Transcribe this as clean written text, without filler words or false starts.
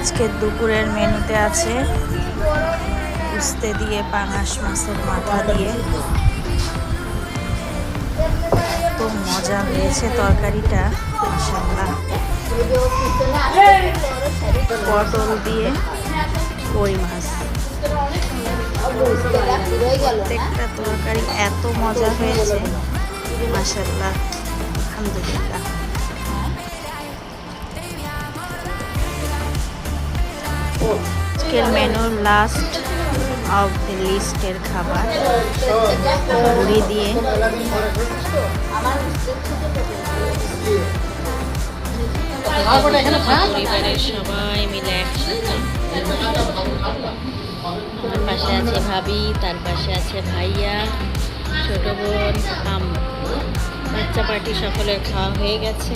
আজকের দুপুরের মেনুতে আছে উস্তে দিয়ে পাঙাশ মাছের মাথা দিয়ে। এত মজা হয়েছে তরকারিটা, মাশাআল্লাহ। পটল দিয়ে কই মাছ, প্রত্যেকটা তরকারি এত মজা হয়েছে, মাশাআল্লাহ, আলহামদুলিল্লাহ। আজকের মেনুর লাস্ট অফ দি লিস্টের খাবার মুড়ি দিয়ে। পরিবারের সবাই মিলে একসাথে। আমার পাশে আছে ভাবি, তার পাশে আছে ভাইয়া, ছোট বোন, বাচ্চা পার্টি, সকলের খাওয়া হয়ে গেছে।